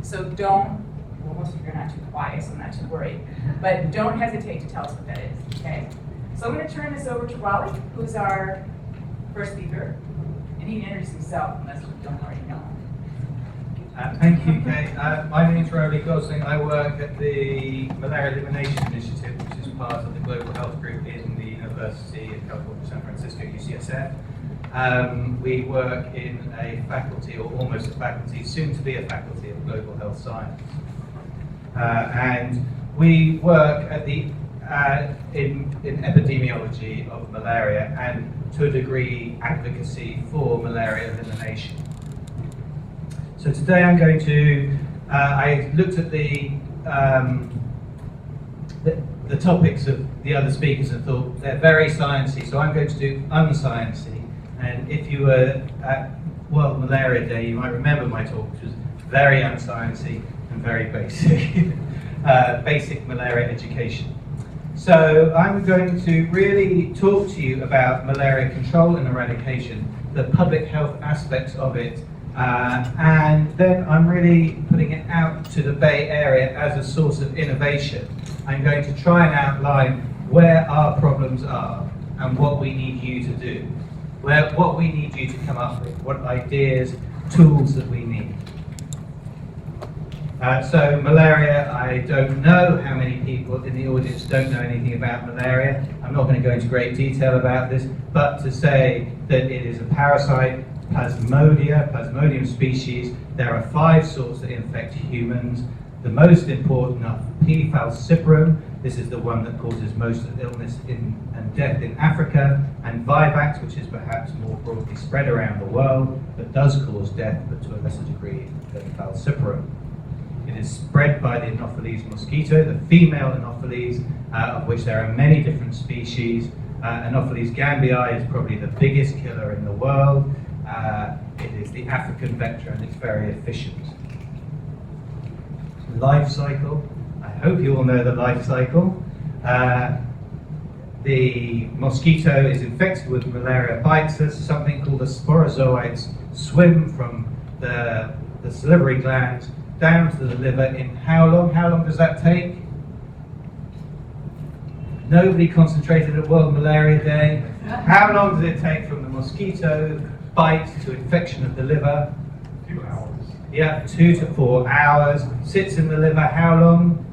So don't, well, most of you are not too quiet, so I'm not too worried, but don't hesitate to tell us what that is, okay? So I'm going to turn this over to Roly, who's our first speaker, and he can introduce himself unless you don't already know him. Thank you, Kate. My name is Roly Gosling. I work at the Malaria Elimination Initiative, which is part of the Global Health Group in the University of California, San Francisco, UCSF. We work in a faculty, or almost a faculty, soon to be a faculty of global health science. And we work at the in epidemiology of malaria and, to a degree, advocacy for malaria elimination. So today I'm going to, I looked at the topics of the other speakers and thought they're very sciencey, so I'm going to do unsciencey. And if you were at World Malaria Day, you might remember my talk, which was very unsciencey and very basic, basic malaria education. So I'm going to really talk to you about malaria control and eradication, the public health aspects of it, and then I'm really putting it out to the Bay Area as a source of innovation. I'm going to try and outline where our problems are and what we need you to do, what we need you to come up with, what ideas, tools that we need. So malaria, I don't know how many people in the audience don't know anything about malaria. I'm not going to go into great detail about this, but to say that it is a parasite, Plasmodium species. There are 5 sorts that infect humans. The most important are P. falciparum. This is the one that causes most illness and death in Africa, and Vivax, which is perhaps more broadly spread around the world, but does cause death, but to a lesser degree than falciparum. It is spread by the Anopheles mosquito, the female Anopheles, of which there are many different species. Anopheles gambiae is probably the biggest killer in the world. It is the African vector and it's very efficient. Life cycle. I hope you all know the life cycle. The mosquito is infected with malaria, bites us. Something called the sporozoites swim from the salivary glands down to the liver in how long? How long does that take? Nobody concentrated at World Malaria Day. How long does it take from the mosquito bite to infection of the liver? 2 hours. Yeah, 2 to 4 hours. Sits in the liver how long?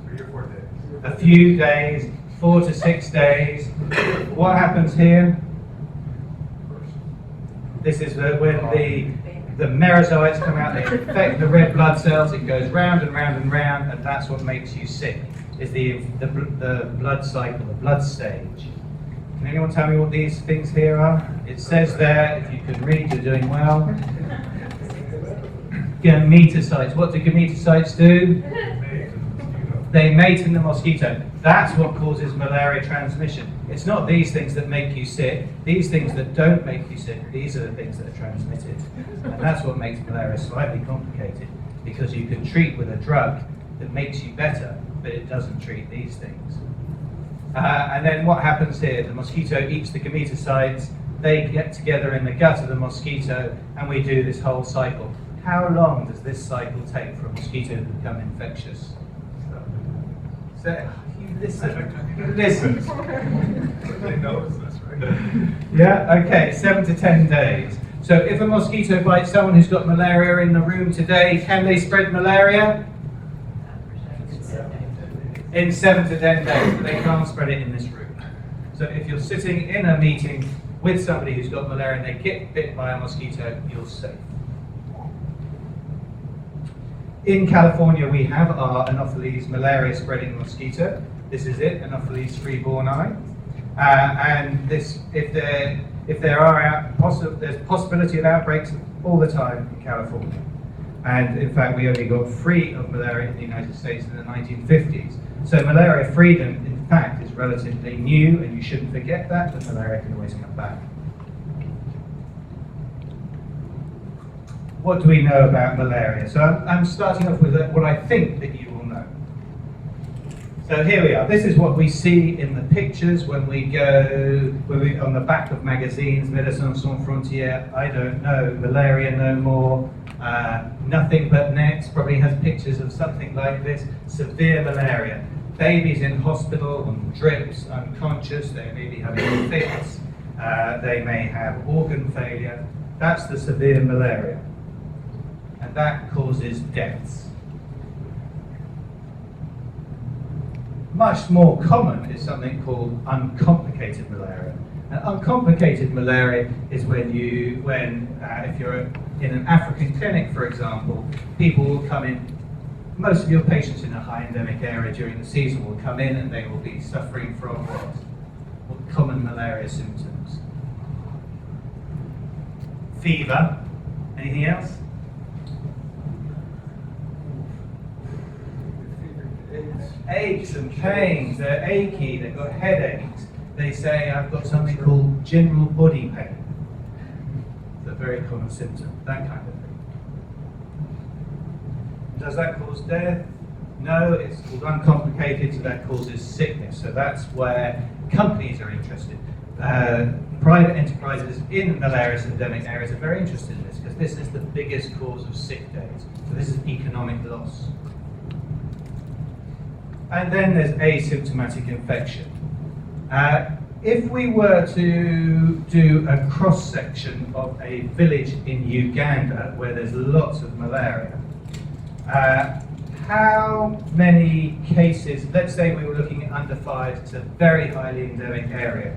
3 or 4 days. A few days, 4 to 6 days. What happens here? This is when the merozoites come out, they infect the red blood cells, it goes round and round and round, and that's what makes you sick, is the blood cycle, the blood stage. Can anyone tell me what these things here are? It says there, if you can read, you're doing well. Gametocytes. What do gametocytes do? They mate in the mosquito. That's what causes malaria transmission. It's not these things that make you sick. These things that don't make you sick, these are the things that are transmitted. And that's what makes malaria slightly complicated, because you can treat with a drug that makes you better, but it doesn't treat these things. And then what happens here? The mosquito eats the gametocytes, they get together in the gut of the mosquito, and we do this whole cycle. How long does this cycle take for a mosquito to become infectious? So, you listen. They know this, right? Yeah, okay, 7 to 10 days. So if a mosquito bites someone who's got malaria in the room today, can they spread malaria? In 7 to 10 days, but they can't spread it in this room. So if you're sitting in a meeting with somebody who's got malaria and they get bit by a mosquito, you're safe. In California, we have our Anopheles malaria-spreading mosquito. This is it, Anopheles freeborni. And this, if there are there's possibility of outbreaks all the time in California. And in fact, we only got free of malaria in the United States in the 1950s. So malaria freedom, in fact, is relatively new, and you shouldn't forget that, but malaria can always come back. What do we know about malaria? So I'm starting off with what I think that you will know. So here we are. This is what we see in the pictures when we go, on the back of magazines, Médecins Sans Frontières, I don't know, malaria no more, nothing but next probably has pictures of something like this, severe malaria. Babies in hospital on drips, unconscious, they may be having fits, they may have organ failure. That's the severe malaria. And that causes deaths. Much more common is something called uncomplicated malaria. And uncomplicated malaria is when if you're in an African clinic, for example, people will come in. Most of your patients in a high endemic area during the season will come in and they will be suffering from what common malaria symptoms. Fever. Anything else? Aches and pains. They're achy, they've got headaches. They say, I've got something called general body pain. It's a very common symptom, that kind of thing. Does that cause death? No, it's called uncomplicated, so that causes sickness. So that's where companies are interested. Private enterprises in malaria endemic areas are very interested in this because this is the biggest cause of sick days. So this is economic loss. And then there's asymptomatic infection. If we were to do a cross-section of a village in Uganda where there's lots of malaria, how many cases, let's say we were looking at under 5, it's a very highly endemic area.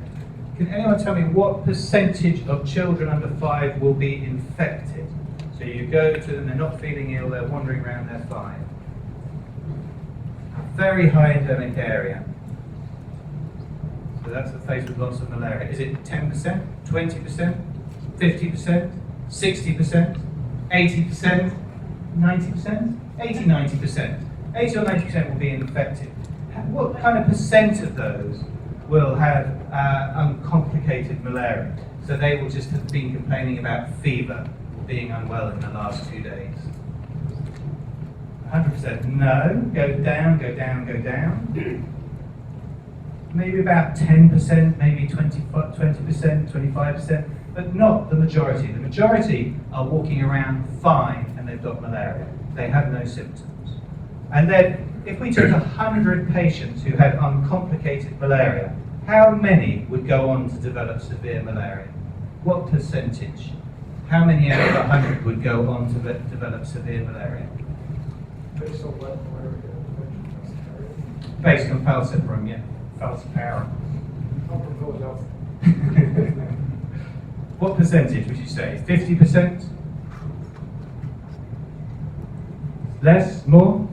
Can anyone tell me what percentage of children under 5 will be infected? So you go to them, they're not feeling ill, they're wandering around, they're fine. A very high endemic area. So that's the place with lots of malaria. Is it 10%, 20%, 50%, 60%, 80%, 90%? 80, 90%. 80 or 90% will be infected. What kind of percent of those will have uncomplicated malaria? So they will just have been complaining about fever or being unwell in the last 2 days. 100% no. Go down, go down, go down. Maybe about 10%, maybe 20%, 25%, but not the majority. The majority are walking around fine and they've got malaria. They have no symptoms. And then, if we took 100 patients who had uncomplicated malaria, how many would go on to develop severe malaria? What percentage? How many out of 100 would go on to develop severe malaria? Based on what malaria? Based on falciparum, yeah. Falciparum. I'm from Philadelphia. What percentage would you say? 50%? Less? More?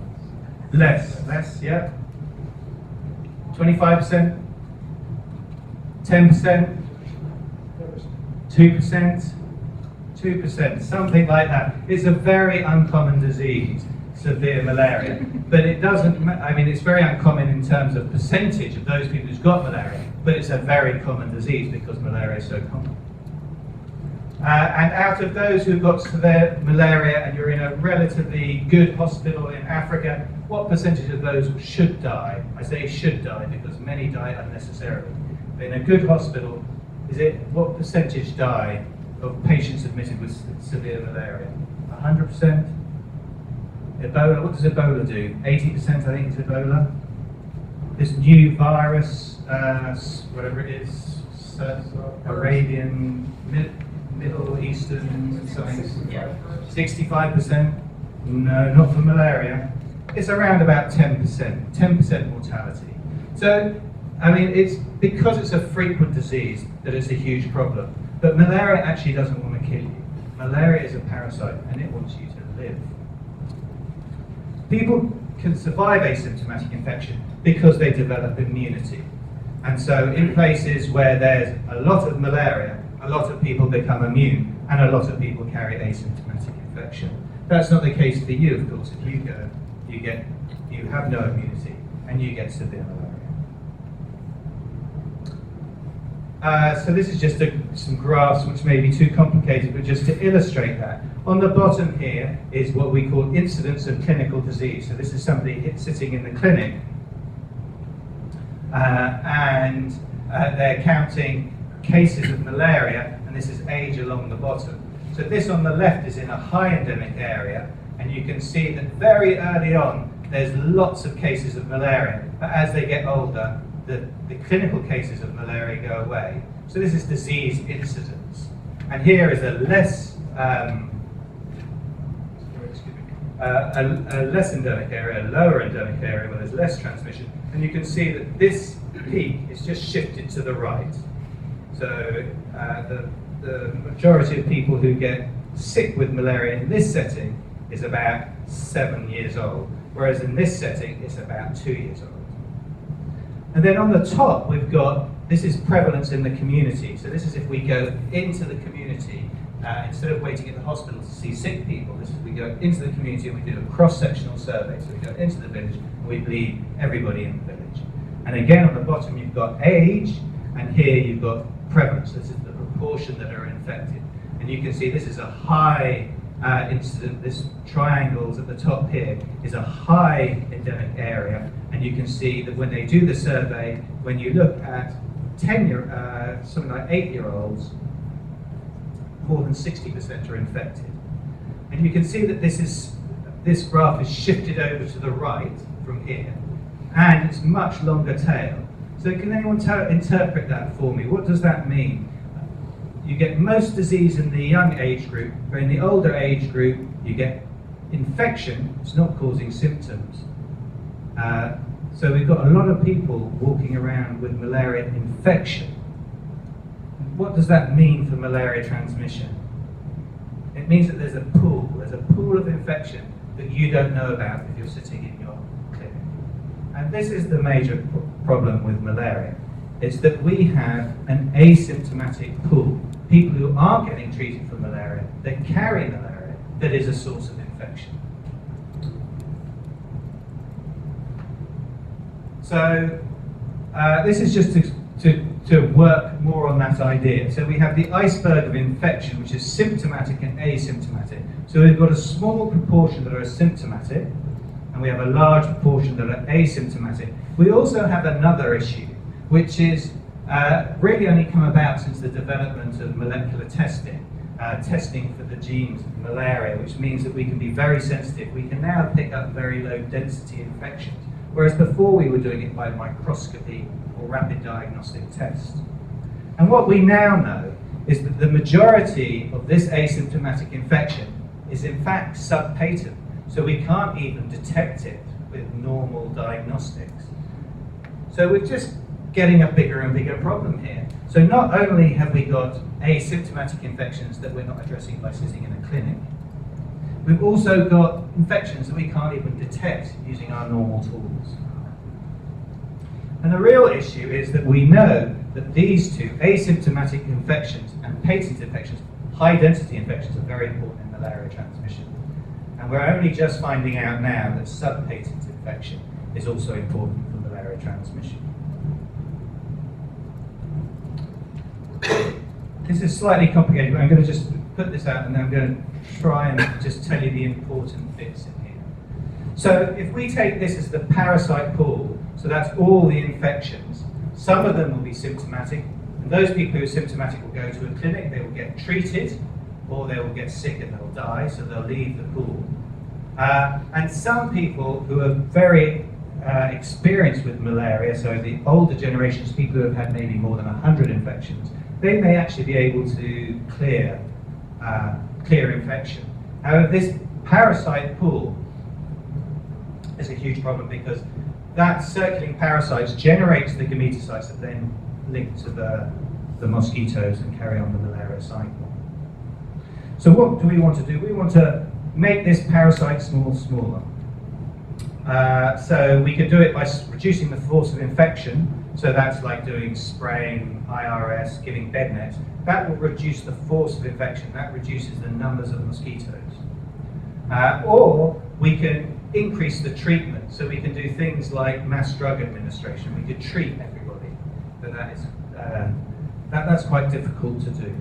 Less. Less, yeah. 25%? 10%? 2%? 2%, something like that. It's a very uncommon disease, severe malaria. But it doesn't, I mean, it's very uncommon in terms of percentage of those people who've got malaria, but it's a very common disease because malaria is so common. And out of those who've got severe malaria and you're in a relatively good hospital in Africa, what percentage of those should die? I say should die because many die unnecessarily. But in a good hospital, what percentage die of patients admitted with severe malaria? 100%? Ebola, what does Ebola do? 80% I think is Ebola. This new virus, whatever it is, Arabian, Middle Eastern, something. 65%? No, not for malaria. It's around about 10% mortality. So, I mean, it's because it's a frequent disease that it's a huge problem. But malaria actually doesn't want to kill you. Malaria is a parasite and it wants you to live. People can survive asymptomatic infection because they develop immunity. And so in places where there's a lot of malaria, a lot of people become immune and a lot of people carry asymptomatic infection. That's not the case for you, of course. If you go, you have no immunity and you get severe malaria. So this is just some graphs which may be too complicated, but just to illustrate that. On the bottom here is what we call incidence of clinical disease. So this is somebody sitting in the clinic and they're counting cases of malaria, and this is age along the bottom. So this on the left is in a high endemic area, And you can see that very early on, there's lots of cases of malaria, but as they get older, the clinical cases of malaria go away. So this is disease incidence. And here is a less endemic area, a lower endemic area where there's less transmission. And you can see that this peak is just shifted to the right. So the majority of people who get sick with malaria in this setting is about 7 years old, whereas in this setting it's about 2 years old. And then on the top we've got, this is prevalence in the community. So this is if we go into the community, instead of waiting at the hospital to see sick people, this is we go into the community and we do a cross-sectional survey. So we go into the village and we bleed everybody in the village. And again on the bottom you've got age, and here you've got prevalence. This is the proportion that are infected. And you can see this is a high incident. This triangles at the top here is a high endemic area. And you can see that when they do the survey, when you look at something like 8-year-olds, more than 60% are infected. And you can see that this graph is shifted over to the right from here, and it's much longer tail. So can anyone interpret that for me? What does that mean? You get most disease in the young age group, but in the older age group, you get infection. It's not causing symptoms. So we've got a lot of people walking around with malaria infection. What does that mean for malaria transmission? It means that there's a pool of infection that you don't know about if you're sitting in your clinic. And this is the major problem with malaria. It's that we have an asymptomatic pool. People who are getting treated for malaria, that carry malaria, that is a source of infection. So this is just to work more on that idea. So we have the iceberg of infection, which is symptomatic and asymptomatic. So we've got a small proportion that are symptomatic, and we have a large proportion that are asymptomatic. We also have another issue, which is really only come about since the development of molecular testing, testing for the genes of malaria, which means that we can be very sensitive. We can now pick up very low density infections, whereas before we were doing it by microscopy or rapid diagnostic tests. And what we now know is that the majority of this asymptomatic infection is in fact subpatent, so we can't even detect it with normal diagnostics. So we're just getting a bigger and bigger problem here. So not only have we got asymptomatic infections that we're not addressing by sitting in a clinic, we've also got infections that we can't even detect using our normal tools. And the real issue is that we know that these two, asymptomatic infections and patent infections, high density infections, are very important in malaria transmission. And we're only just finding out now that subpatent infection is also important for malaria transmission. This is slightly complicated, but I'm going to just put this out and then I'm going to try and just tell you the important bits in here. So if we take this as the parasite pool, so that's all the infections, some of them will be symptomatic, and those people who are symptomatic will go to a clinic, they will get treated, or they will get sick and they'll die, so they'll leave the pool. And some people who are very experienced with malaria, so the older generations, people who have had maybe more than 100 infections, they may actually be able to clear infection. However, this parasite pool is a huge problem because that circulating parasites generates the gametocytes that then link to the mosquitoes and carry on the malaria cycle. So what do we want to do? We want to make this parasite smaller. So we can do it by reducing the force of infection. So that's like doing spraying, IRS, giving bed nets. That will reduce the force of infection. That reduces the numbers of mosquitoes. Or we can increase the treatment. So we can do things like mass drug administration. We could treat everybody. But that's quite difficult to do.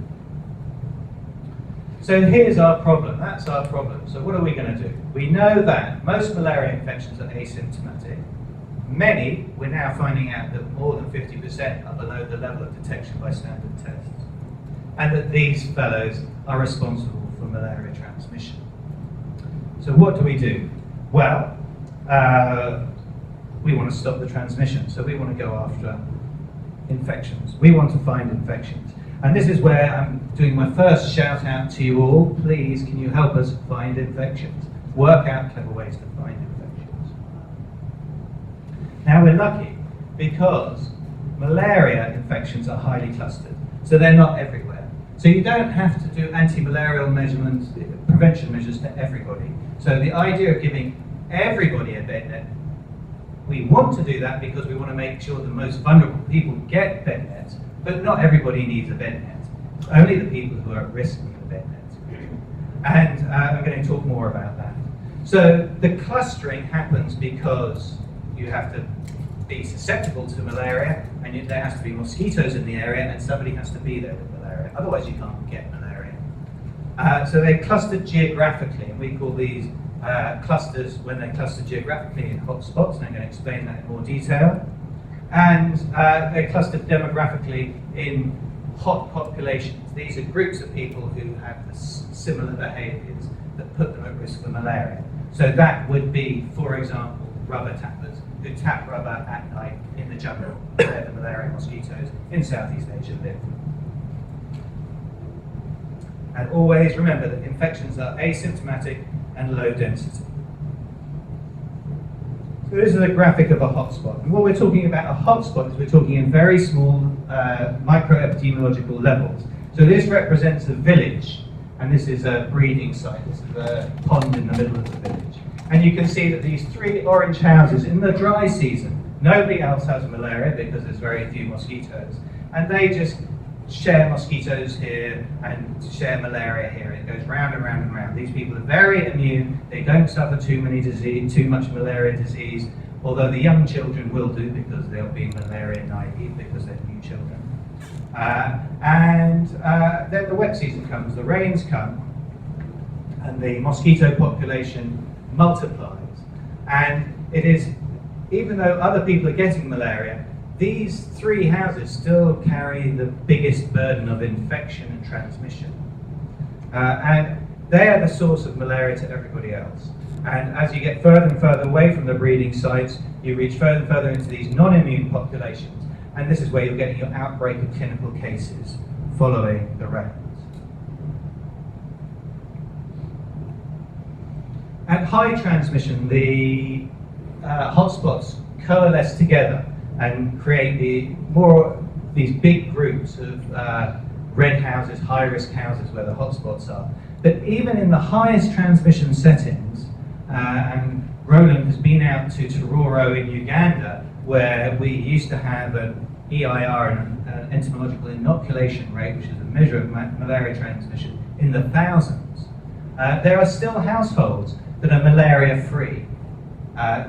So here's our problem. That's our problem. So what are we going to do? We know that most malaria infections are asymptomatic. Many, we're now finding out that more than 50% are below the level of detection by standard tests. And that these fellows are responsible for malaria transmission. So what do we do? Well, we want to stop the transmission, so we want to go after infections. We want to find infections. And this is where I'm doing my first shout out to you all. Please, can you help us find infections? Work out clever ways to find infections. Now we're lucky because malaria infections are highly clustered, so they're not everywhere. So you don't have to do anti-malarial measurements, prevention measures to everybody. So the idea of giving everybody a bed net, we want to do that because we want to make sure the most vulnerable people get bed nets, but not everybody needs a bed net. Only the people who are at risk need a bed net. And I'm going to talk more about that. So the clustering happens because you have to be susceptible to malaria, and there has to be mosquitoes in the area, and somebody has to be there with malaria. Otherwise, you can't get malaria. So they're clustered geographically, and we call these clusters when they're clustered geographically in hotspots, and I'm going to explain that in more detail. And they're clustered demographically in hot populations. These are groups of people who have similar behaviours that put them at risk for malaria. So that would be, for example, rubber tappers who tap rubber at night in the jungle where the malaria mosquitoes in Southeast Asia live. And always remember that infections are asymptomatic and low density. So this is a graphic of a hotspot. And what we're talking about a hotspot is we're talking in very small microepidemiological levels. So this represents a village, and this is a breeding site. This is a pond in the middle of the village. And you can see that these 3 orange houses in the dry season, nobody else has malaria because there's very few mosquitoes. And they just share mosquitoes here and share malaria here. It goes round and round and round. These people are very immune. They don't suffer too much malaria disease, although the young children will do because they'll be malaria naive because they're new children. Then the wet season comes, the rains come, and the mosquito population multiplies. And it is, even though other people are getting malaria, these 3 houses still carry the biggest burden of infection and transmission. And they are the source of malaria to everybody else. And as you get further and further away from the breeding sites, you reach further and further into these non-immune populations. And this is where you're getting your outbreak of clinical cases following the rounds. At high transmission, the hotspots coalesce together and create these big groups of red houses, high-risk houses where the hotspots are. But even in the highest transmission settings, and Roland has been out to Tororo in Uganda, where we used to have an EIR, an entomological inoculation rate, which is a measure of malaria transmission, in the thousands. There are still households that are malaria-free,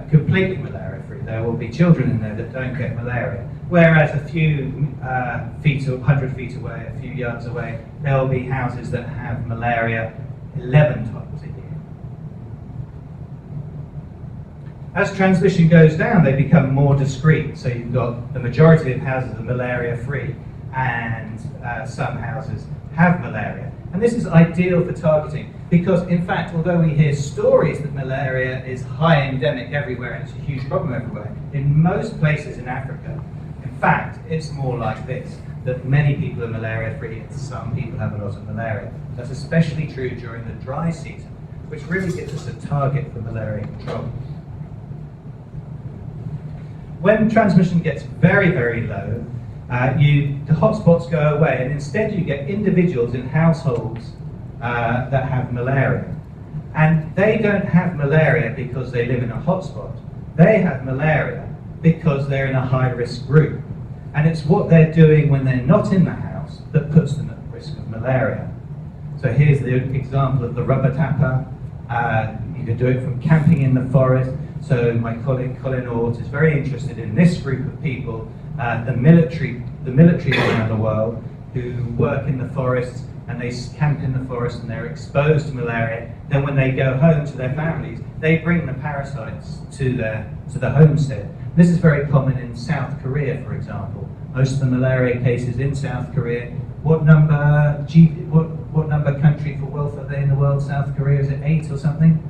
completely malaria-free. There will be children in there that don't get malaria, whereas a few 100 feet away, a few yards away, there will be houses that have malaria 11 times a year. As transmission goes down, they become more discrete. So you've got the majority of houses are malaria-free, and some houses have malaria. And this is ideal for targeting because, in fact, although we hear stories that malaria is high endemic everywhere and it's a huge problem everywhere, in most places in Africa, in fact, it's more like this, that many people are malaria-free and some people have a lot of malaria. That's especially true during the dry season, which really gives us a target for malaria control. When transmission gets very, very low, the hotspots go away, and instead you get individuals in households that have malaria. And they don't have malaria because they live in a hotspot. They have malaria because they're in a high-risk group. And it's what they're doing when they're not in the house that puts them at risk of malaria. So here's the example of the rubber tapper. You can do it from camping in the forest. So my colleague Colin Ort is very interested in this group of people, the military around the world who work in the forests and they camp in the forest and they're exposed to malaria. Then when they go home to their families, they bring the parasites to the homestead. This is very common in South Korea, for example. Most of the malaria cases in South Korea. What number country for wealth are they in the world? South Korea, is it 8 or something?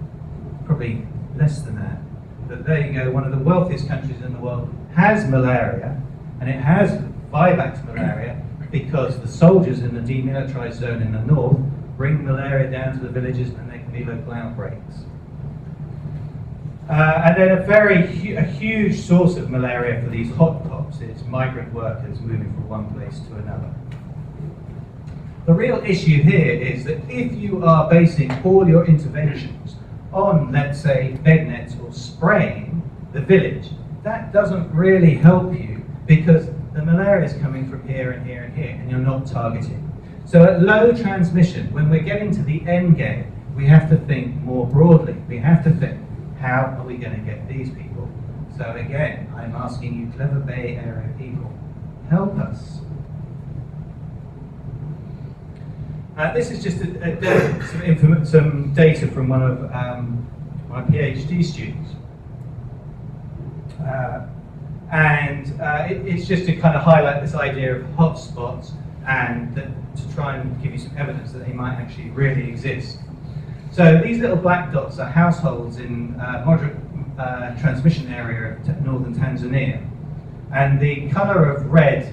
probably less than that. But there you go, one of the wealthiest countries in the world has malaria, and it has vivax malaria because the soldiers in the demilitarized zone in the north bring malaria down to the villages, and there can be local outbreaks. And then a huge source of malaria for these hotspots is migrant workers moving from one place to another. The real issue here is that if you are basing all your interventions on, let's say, bed nets or spraying the village, that doesn't really help you because the malaria is coming from here and here and here, and you're not targeting. So at low transmission, when we're getting to the end game, we have to think more broadly. We have to think, how are we going to get these people? So again, I'm asking you clever Bay Area people, help us. This is just some data from one of my PhD students. It's just to kind of highlight this idea of hotspots and to try and give you some evidence that they might actually really exist. So these little black dots are households in moderate transmission area of northern Tanzania. And the color of red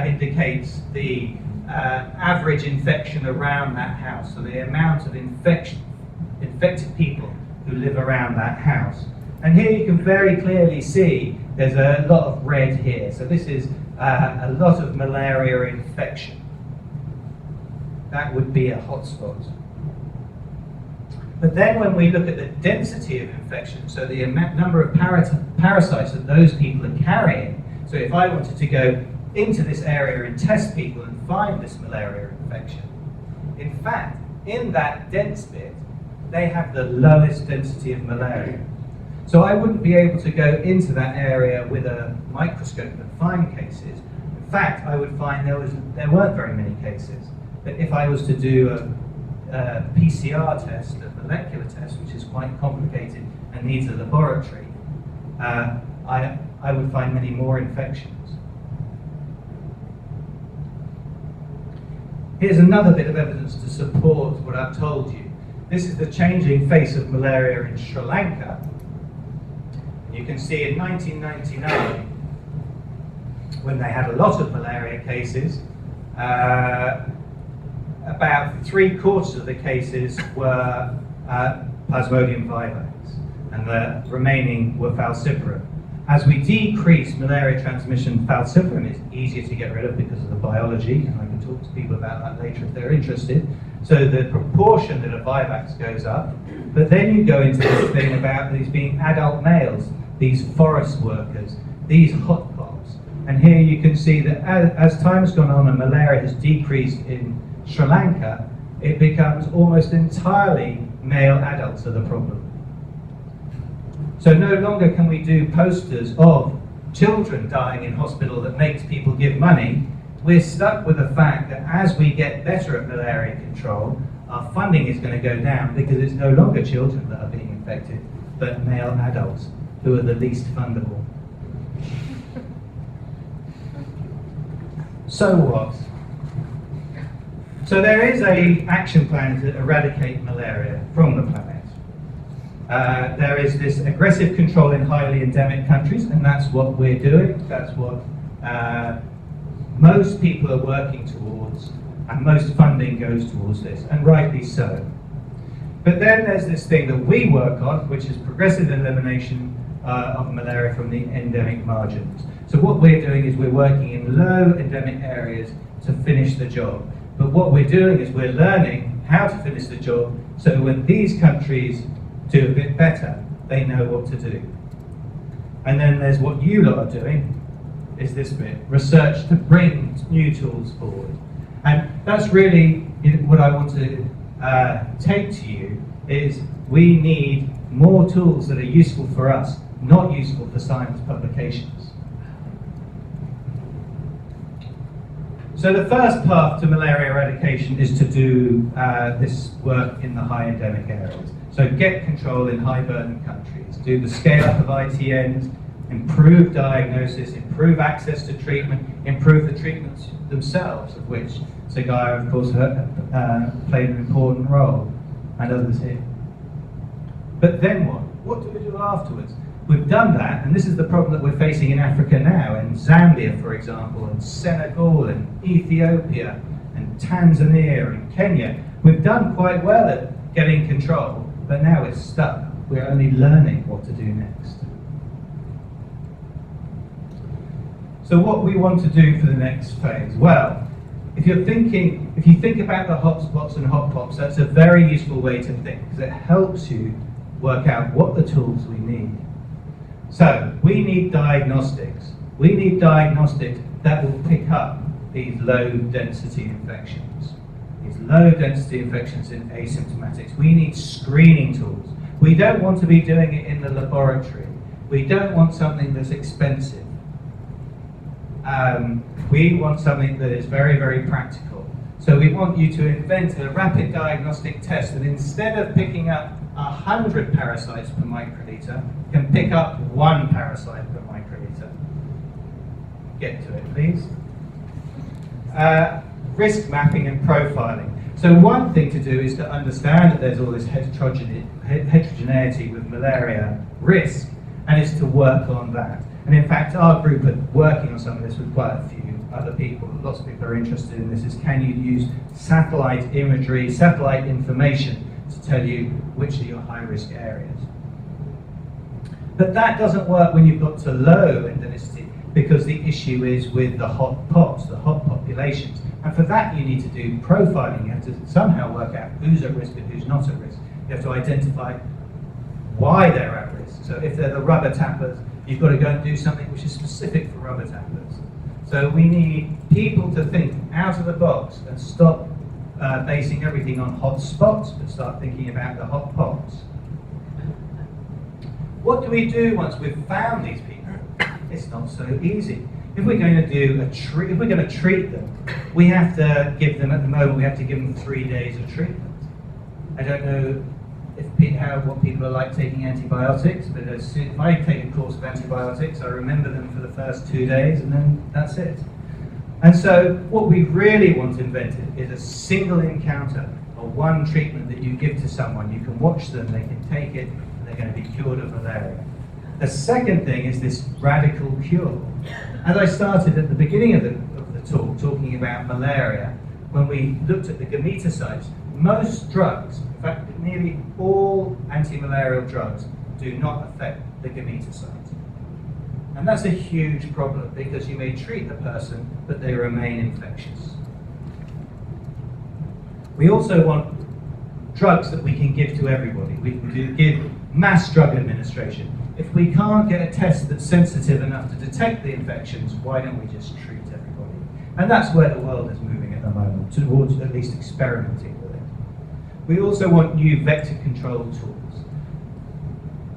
indicates the average infection around that house, so the amount of infected people who live around that house. And here you can very clearly see there's a lot of red here. So this is a lot of malaria infection. That would be a hotspot. But then when we look at the density of infection, so the number of parasites that those people are carrying, so if I wanted to go into this area and test people and find this malaria infection, in fact, in that dense bit, they have the lowest density of malaria. So I wouldn't be able to go into that area with a microscope and find cases. In fact, I would find there weren't very many cases. But if I was to do a PCR test, a molecular test, which is quite complicated and needs a laboratory, I would find many more infections. Here's another bit of evidence to support what I've told you. This is the changing face of malaria in Sri Lanka. You can see in 1999, when they had a lot of malaria cases, about 3/4 of the cases were Plasmodium vivax, and the remaining were falciparum. As we decrease malaria transmission, falciparum is easier to get rid of because of the biology, and I can talk to people about that later if they're interested. So the proportion that a vivax goes up, but then you go into this thing about these being adult males, these forest workers, these hotspots. And here you can see that as time has gone on and malaria has decreased in Sri Lanka, it becomes almost entirely male adults are the problem. So no longer can we do posters of children dying in hospital that makes people give money. We're stuck with the fact that as we get better at malaria control, our funding is going to go down because it's no longer children that are being infected, but male adults who are the least fundable. So what? So there is an action plan to eradicate malaria from the planet. There is this aggressive control in highly endemic countries, and that's what we're doing. That's what most people are working towards, and most funding goes towards this, and rightly so. But then there's this thing that we work on, which is progressive elimination of malaria from the endemic margins. So what we're doing is we're working in low endemic areas to finish the job. But what we're doing is we're learning how to finish the job, so when these countries do a bit better, they know what to do. And then there's what you lot are doing, is this bit, research to bring new tools forward. And that's really what I want to take to you, is we need more tools that are useful for us, not useful for science publications. So the first path to malaria eradication is to do this work in the high endemic areas. So get control in high burden countries, do the scale up of ITNs, improve diagnosis, improve access to treatment, improve the treatments themselves, of which Zagaya, of course, played an important role, and others here. But then what? What do we do afterwards? We've done that, and this is the problem that we're facing in Africa now, in Zambia, for example, and Senegal, and Ethiopia, and Tanzania, and Kenya. We've done quite well at getting control, but now we're stuck. We're only learning what to do next. So what we want to do for the next phase? Well, if you think about the hotspots and hotpots, that's a very useful way to think, because it helps you work out what the tools we need. So we need diagnostics. We need diagnostics that will pick up these low-density infections. These low-density infections in asymptomatics. We need screening tools. We don't want to be doing it in the laboratory. We don't want something that's expensive. We want something that is very, very practical. So we want you to invent a rapid diagnostic test that instead of picking up 100 parasites per microliter, can pick up 1 parasite per microliter. Get to it, please. Risk mapping and profiling. So one thing to do is to understand that there's all this heterogeneity with malaria risk, and is to work on that. And in fact, our group are working on some of this with quite a few other people. Lots of people are interested in this. Is can you use satellite imagery, satellite information to tell you which are your high-risk areas? But that doesn't work when you've got to low endemicity, because the issue is with the hot pots, the hot populations. And for that, you need to do profiling. You have to somehow work out who's at risk and who's not at risk. You have to identify why they're at risk. So if they're the rubber tappers, you've got to go and do something which is specific for rubber tappers. So we need people to think out of the box and stop basing everything on hot spots, but start thinking about the hot pots. What do we do once we've found these people? It's not so easy. If we're going to if we're going to treat them, we have to give them, at the moment, we have to give them 3 days of treatment. I don't know what people are like taking antibiotics, but if I take a course of antibiotics, I remember them for the first 2 days, and then that's it. And so what we really want invented is a single encounter, or one treatment that you give to someone. You can watch them, they can take it, and they're going to be cured of malaria. The second thing is this radical cure. As I started at the beginning of the talk, talking about malaria, when we looked at the gameticides, most drugs, in fact nearly all anti-malarial drugs, do not affect the gameticides. And that's a huge problem, because you may treat the person, but they remain infectious. We also want drugs that we can give to everybody. We can give mass drug administration. If we can't get a test that's sensitive enough to detect the infections, why don't we just treat everybody? And that's where the world is moving at the moment, towards at least experimenting with it. We also want new vector control tools.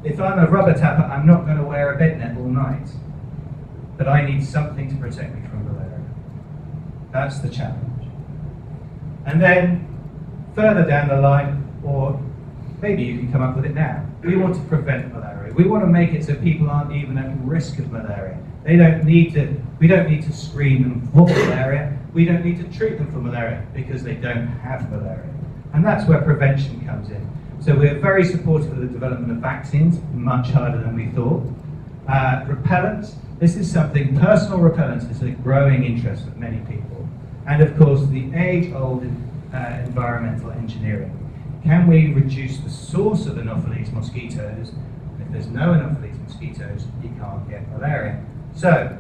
If I'm a rubber tapper, I'm not going to wear a bed net all night, but I need something to protect me from malaria. That's the challenge. And then further down the line, or maybe you can come up with it now, we want to prevent malaria. We want to make it so people aren't even at risk of malaria. We don't need to screen them for malaria. We don't need to treat them for malaria because they don't have malaria. And that's where prevention comes in. So we're very supportive of the development of vaccines, much harder than we thought. Repellents, this is something, personal repellents is a growing interest of many people. And of course, the age-old environmental engineering. Can we reduce the source of Anopheles mosquitoes? If there's no Anopheles mosquitoes, you can't get malaria. So,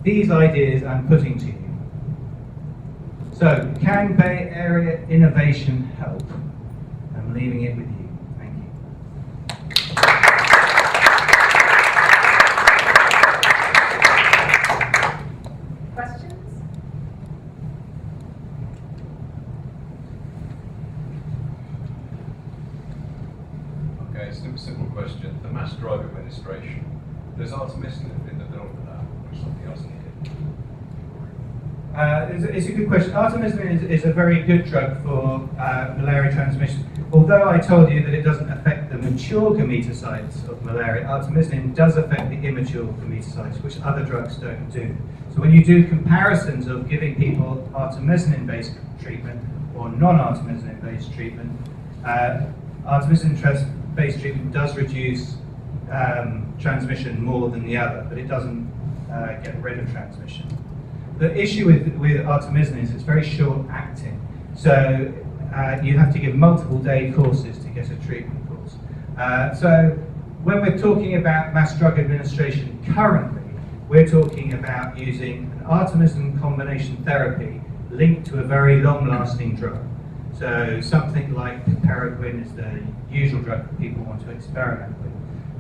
these ideas I'm putting to you. So, can Bay Area innovation help? I'm leaving it with you. Thank you. Questions? Okay, simple question. The mass drug administration. Does artemisinin fit the bill for that, or is something else needed? It's a good question. Artemisinin is a very good drug for malaria transmission. Although I told you that it doesn't affect the mature gameticides of malaria, artemisinin does affect the immature gameticides, which other drugs don't do. So when you do comparisons of giving people artemisinin-based treatment or non-artemisinin-based treatment, artemisinin-based treatment does reduce transmission more than the other, but it doesn't get rid of transmission. The issue with artemisinin is it's very short-acting, so you have to give multiple day courses to get a treatment course. So when we're talking about mass drug administration currently, we're talking about using an artemisinin combination therapy linked to a very long-lasting drug. So something like piperidine is the usual drug that people want to experiment with.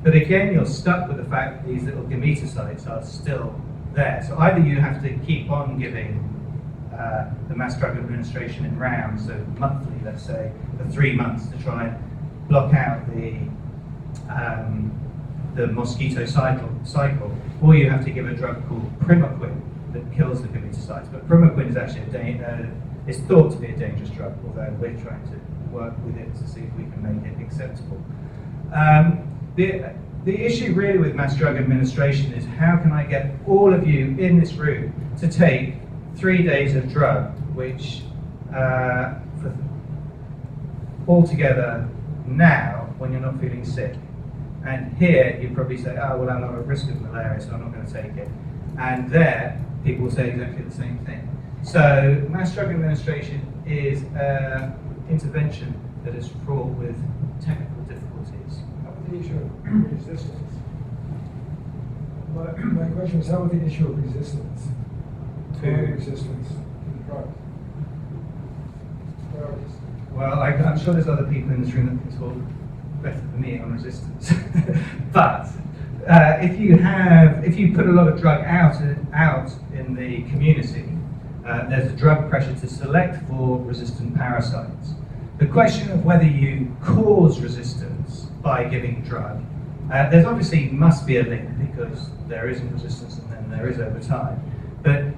But again, you're stuck with the fact that these little gametocytes are still there. So either you have to keep on giving the mass drug administration in rounds, so monthly, let's say, for 3 months to try and block out the mosquito cycle, or you have to give a drug called primaquine that kills the gametocytes. But primaquine is actually it's thought to be a dangerous drug, although we're trying to work with it to see if we can make it acceptable. The issue really with mass drug administration is how can I get all of you in this room to take 3 days of drug, which altogether now, when you're not feeling sick. And here, you probably say, oh, well, I'm not at risk of malaria, so I'm not going to take it. And there, people will say exactly the same thing. So mass drug administration is an intervention that is fraught with technical difficulties. How about the issue of resistance? My question is, how about the issue of resistance? Resistance to the drugs? Priorities. Well, I'm sure there's other people in this room that can talk better than me on resistance. But if you put a lot of drug out in the community, there's a drug pressure to select for resistant parasites. The question of whether you cause resistance by giving drug, there's obviously must be a link because there isn't resistance and then there is over time. But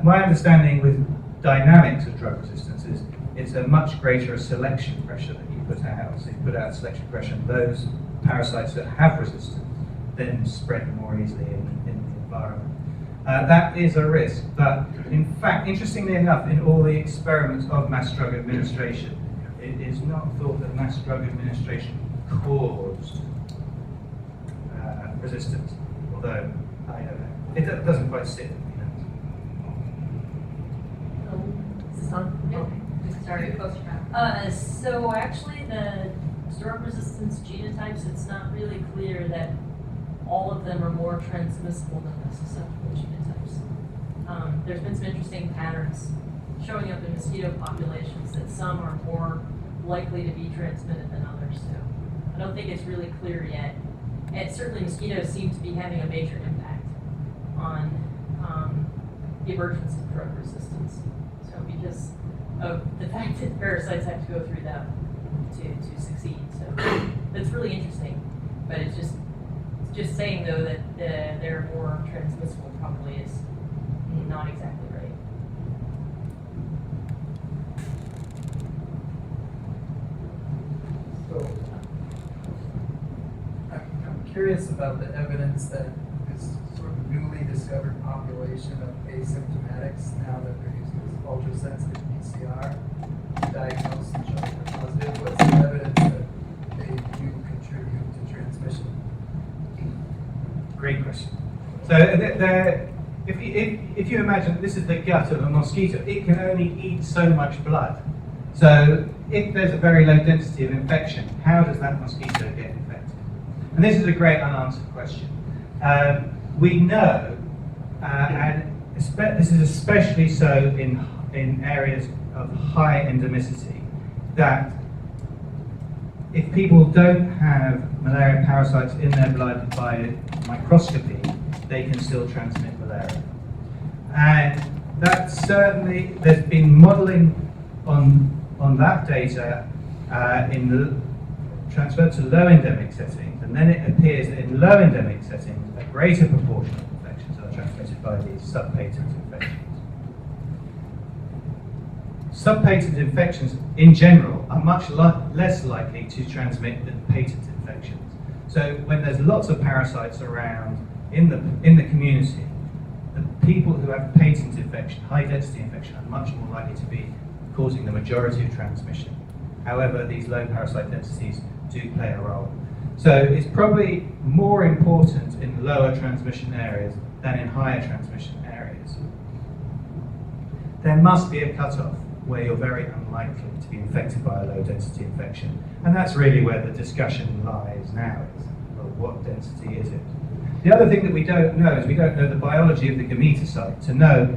my understanding with dynamics of drug resistance is it's a much greater selection pressure that you put out. So you put out selection pressure, and those parasites that have resistance then spread more easily in the environment. That is a risk, but in fact, interestingly enough, in all the experiments of mass drug administration, it is not thought that mass drug administration caused resistance, although I don't know. It doesn't quite sit. Is this on? Yeah. Sorry. So actually the drug resistance genotypes, it's not really clear that all of them are more transmissible than the susceptible genotypes. There's been some interesting patterns showing up in mosquito populations that some are more likely to be transmitted than others. So I don't think it's really clear yet. And certainly mosquitoes seem to be having a major impact on the emergence of drug resistance. So because of the fact that parasites have to go through them to succeed. So that's really interesting. But it's just saying though that they're more transmissible probably is not exactly right. So, I'm curious about the evidence that this sort of newly discovered population of asymptomatics, now that they're using this ultra-sensitive PCR to diagnose and show that they're positive, what's the evidence that they do contribute to transmission? Great question. So if you imagine this is the gut of a mosquito, it can only eat so much blood. So if there's a very low density of infection, how does that mosquito get infected? And this is a great unanswered question. We know, and this is especially so in areas of high endemicity, that if people don't have malaria parasites in their blood by microscopy, they can still transmit malaria. And that certainly, there's been modeling on that data transferred to low endemic settings, and then it appears that in low endemic settings, a greater proportion of infections are transmitted by these subpatent infections. Subpatent infections, in general, are much less likely to transmit than patent infections. So when there's lots of parasites around in the community, the people who have patent infection, high density infection, are much more likely to be causing the majority of transmission. However, these low parasite densities do play a role. So it's probably more important in lower transmission areas than in higher transmission areas. There must be a cutoff where you're very unlikely to be infected by a low density infection. And that's really where the discussion lies now, is, well, what density is it? The other thing that we don't know is we don't know the biology of the gametocyte. To know,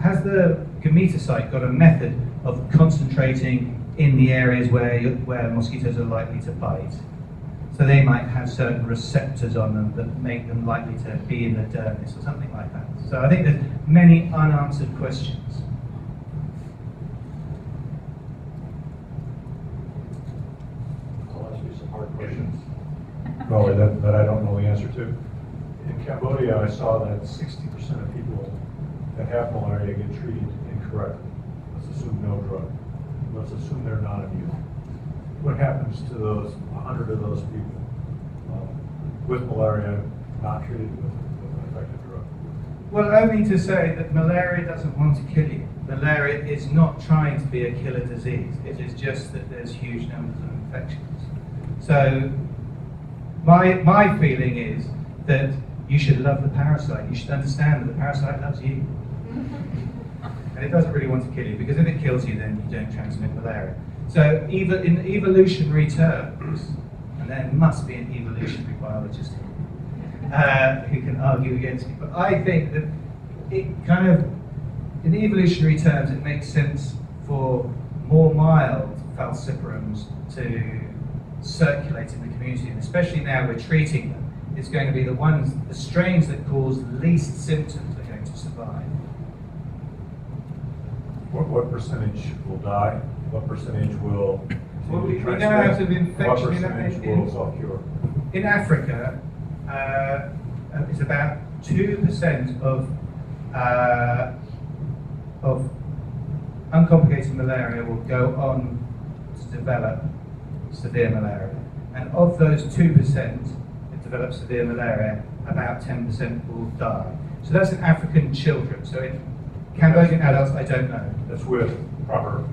has the gametocyte got a method of concentrating in the areas where mosquitoes are likely to bite? So they might have certain receptors on them that make them likely to be in the dermis or something like that. So I think there's many unanswered questions. I'll ask you some hard questions, probably that I don't know the answer to. In Cambodia, I saw that 60% of people that have malaria get treated incorrectly. Let's assume no drug. Let's assume they're not immune. What happens to those 100 of those people with malaria not treated with an effective drug? Well, only to say that malaria doesn't want to kill you. Malaria is not trying to be a killer disease. It is just that there's huge numbers of infections. So my feeling is that you should love the parasite. You should understand that the parasite loves you. And it doesn't really want to kill you, because if it kills you, then you don't transmit malaria. So even in evolutionary terms, and there must be an evolutionary biologist here who can argue against me, but I think that it kind of, in evolutionary terms, it makes sense for more mild falciparums to circulate in the community, and especially now we're treating them, it's going to be the strains that cause least symptoms are going to survive. What percentage will die? What percentage will Well, we transmit? now have some What infection percentage will self-cure? in Africa. It's about 2% of uncomplicated malaria will go on to develop severe malaria, and of those 2% that develop severe malaria, about 10% will die. So that's in African children. So in Cambodian adults, I don't know. That's with proper,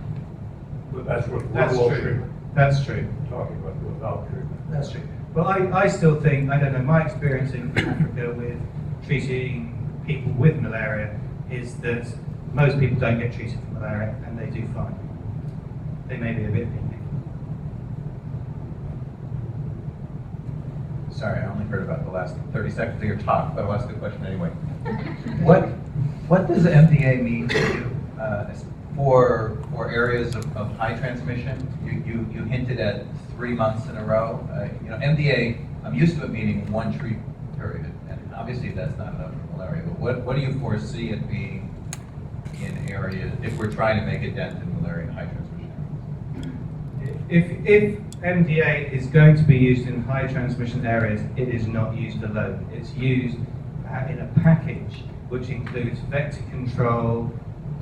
but that's with That's real true. treatment. That's true. Talking about without treatment. That's true. Well, I still think, I don't know, my experience in Africa with treating people with malaria is that most people don't get treated for malaria, and they do fine. They may be a bit picky. Sorry, I only heard about the last 30 seconds of your talk, but I'll ask the question anyway. What does MDA mean to you for areas of high transmission? You hinted at 3 months in a row. MDA, I'm used to it meaning one treatment period, and obviously that's not enough for malaria, but what do you foresee it being in areas, if we're trying to make a dent in malaria in high transmission areas? If MDA is going to be used in high transmission areas, it is not used alone. It's used in a package which includes vector control,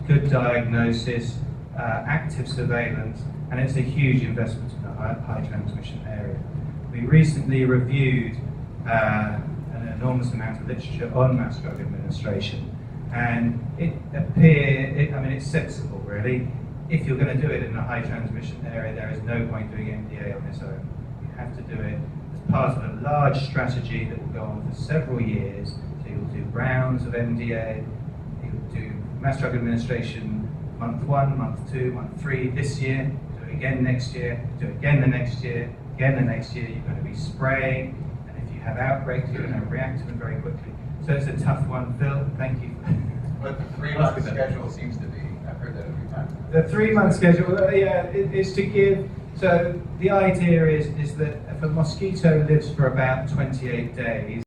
good diagnosis, active surveillance, and it's a huge investment in a high transmission area. We recently reviewed an enormous amount of literature on mass drug administration, and it's sensible really. If you're going to do it in a high transmission area, there is no point doing MDA on its own. You have to do it as part of a large strategy that will go on for several years. So you'll do rounds of MDA, you'll do mass drug administration month 1, month 2, month 3 this year, do it again next year, do it again the next year, again the next year. You're going to be spraying, and if you have outbreaks, you're going to react to them very quickly. So it's a tough one, Phil. Thank you. But the 3-month schedule seems to be, I've heard that every time. The 3-month schedule, is to give. So the idea is that if a mosquito lives for about 28 days,